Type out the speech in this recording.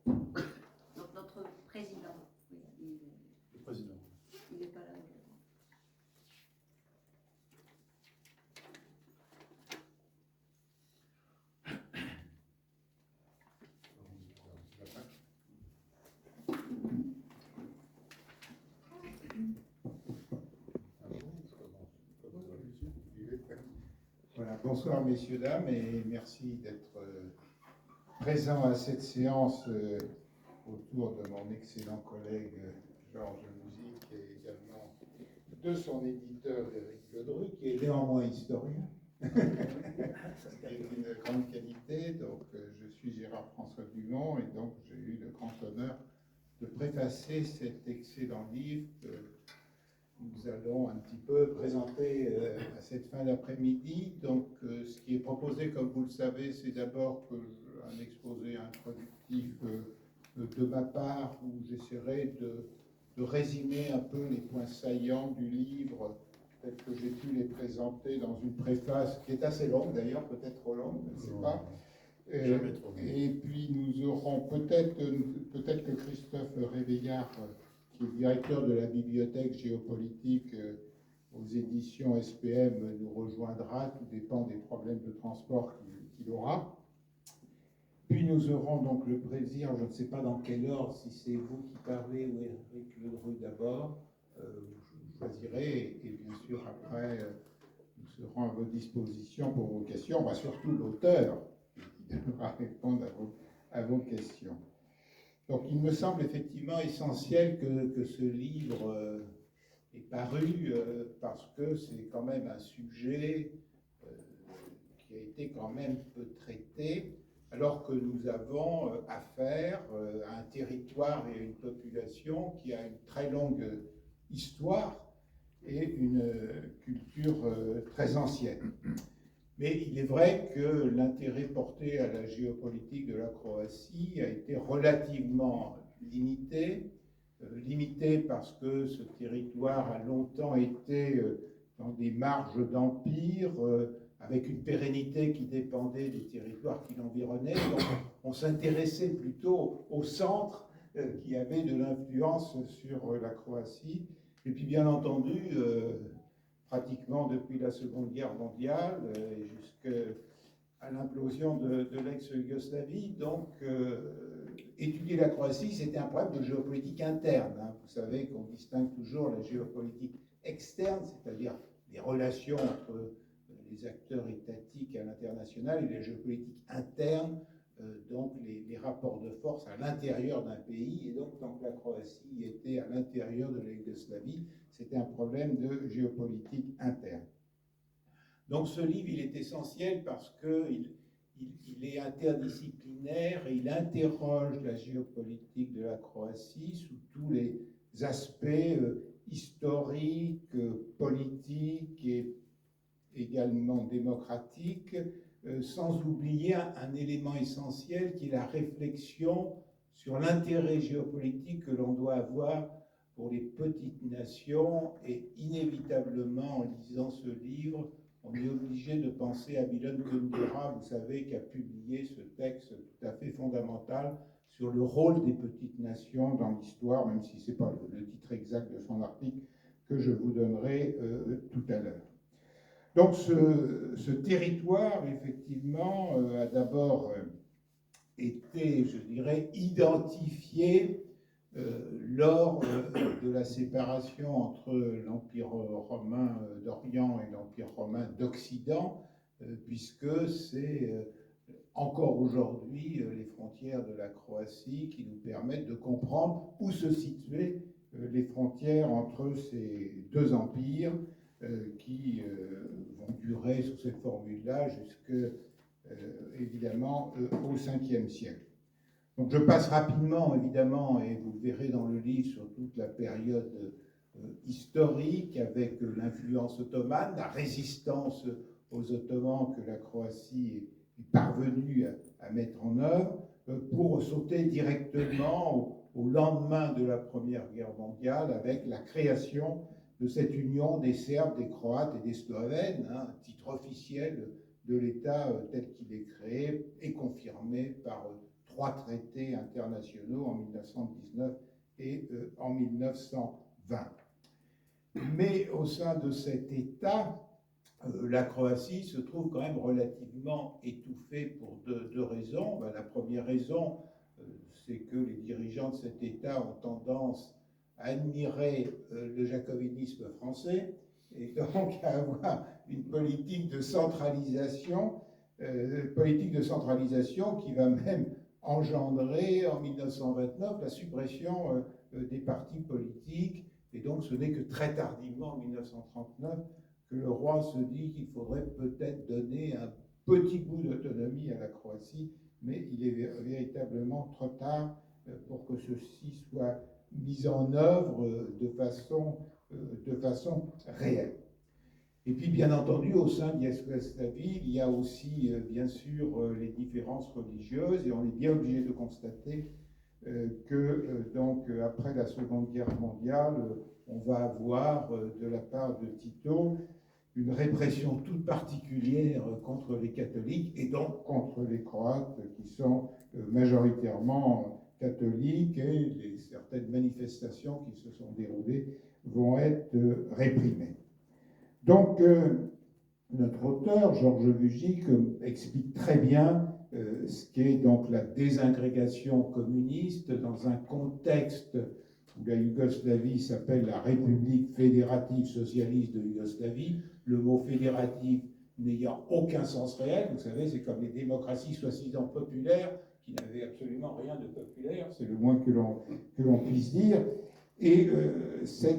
Donc notre président, oui, Le président. il n'est pas là aujourd'hui. Voilà, bonsoir messieurs, dames, et merci d'être présents à cette séance autour de mon excellent collègue Georges Mouzik et également de son éditeur Éric Ledru, qui est néanmoins historien, ce qui est une grande qualité. Donc je suis Gérard-François Dumont et donc j'ai eu le grand honneur de préfacer cet excellent livre que nous allons un petit peu présenter à cette fin d'après-midi. Donc, ce qui est proposé, comme vous le savez, c'est d'abord un exposé introductif de ma part, où j'essaierai de résumer un peu les points saillants du livre, tels que j'ai pu les présenter dans une préface qui est assez longue, d'ailleurs, peut-être trop longue, je ne sais pas. Jamais trop long. Et puis, nous aurons peut-être que Christophe Réveillard, qui est directeur de la bibliothèque géopolitique aux éditions SPM, nous rejoindra. Tout dépend des problèmes de transport qu'il aura. Puis nous aurons donc le plaisir, je ne sais pas dans quel ordre, si c'est vous qui parlez ou Éric Ledru d'abord, vous choisirez, et bien sûr après, nous serons à votre disposition pour vos questions, surtout l'auteur qui devra répondre à vos questions. Donc il me semble effectivement essentiel que ce livre est paru parce que c'est quand même un sujet qui a été quand même peu traité, alors que nous avons affaire à un territoire et à une population qui a une très longue histoire et une culture très ancienne. Mais il est vrai que l'intérêt porté à la géopolitique de la Croatie a été relativement limité. Limité parce que ce territoire a longtemps été dans des marges d'empire, avec une pérennité qui dépendait des territoires qui l'environnaient. Donc on s'intéressait plutôt au centre qui avait de l'influence sur la Croatie. Et puis bien entendu, pratiquement depuis la Seconde Guerre mondiale et jusqu'à l'implosion de l'ex-Yougoslavie. Donc, étudier la Croatie, c'était un problème de géopolitique interne. Vous savez qu'on distingue toujours la géopolitique externe, c'est-à-dire les relations entre les acteurs étatiques à l'international, et la géopolitique interne, donc les rapports de force à l'intérieur d'un pays. Et donc, tant que la Croatie était à l'intérieur de la Yougoslavie, c'était un problème de géopolitique interne. Donc ce livre, il est essentiel parce qu'il est interdisciplinaire et il interroge la géopolitique de la Croatie sous tous les aspects historiques, politiques et également démocratiques, sans oublier un élément essentiel qui est la réflexion sur l'intérêt géopolitique que l'on doit avoir pour les petites nations. Et inévitablement, en lisant ce livre, on est obligé de penser à Milan Kundera, vous savez, qui a publié ce texte tout à fait fondamental sur le rôle des petites nations dans l'histoire, même si ce n'est pas le titre exact de son article que je vous donnerai tout à l'heure. Donc ce territoire, effectivement, a d'abord été, je dirais, identifié lors de la séparation entre l'Empire romain d'Orient et l'Empire romain d'Occident, puisque c'est encore aujourd'hui les frontières de la Croatie qui nous permettent de comprendre où se situaient les frontières entre ces deux empires qui vont durer sous cette formule-là jusque, évidemment, au 5e siècle. Donc je passe rapidement, évidemment, et vous verrez dans le livre, sur toute la période historique avec l'influence ottomane, la résistance aux Ottomans que la Croatie est parvenue à mettre en œuvre, pour sauter directement au lendemain de la Première Guerre mondiale avec la création de cette union des Serbes, des Croates et des Slovènes, titre officiel de l'État tel qu'il est créé et confirmé par 3 traités internationaux en 1919 et en 1920. Mais au sein de cet État, la Croatie se trouve quand même relativement étouffée pour deux raisons. La première raison, c'est que les dirigeants de cet État ont tendance à admirer le jacobinisme français et donc à avoir une politique de centralisation qui va même engendrer en 1929 la suppression des partis politiques. Et donc ce n'est que très tardivement, en 1939, que le roi se dit qu'il faudrait peut-être donner un petit bout d'autonomie à la Croatie, mais il est véritablement trop tard pour que ceci soit mis en œuvre de façon réelle. Et puis, bien entendu, au sein de Yougoslavie, il y a aussi, bien sûr, les différences religieuses, et on est bien obligé de constater que, donc, après la Seconde Guerre mondiale, on va avoir, de la part de Tito, une répression toute particulière contre les catholiques, et donc contre les Croates, qui sont majoritairement catholiques, et certaines manifestations qui se sont déroulées vont être réprimées. Donc, notre auteur, Georges Vujic, explique très bien ce qu'est donc la désagrégation communiste dans un contexte où la Yougoslavie s'appelle la République fédérative socialiste de Yougoslavie, le mot fédérative n'ayant aucun sens réel. Vous savez, c'est comme les démocraties soi-disant populaires, qui n'avaient absolument rien de populaire, c'est le moins que l'on puisse dire. Et cette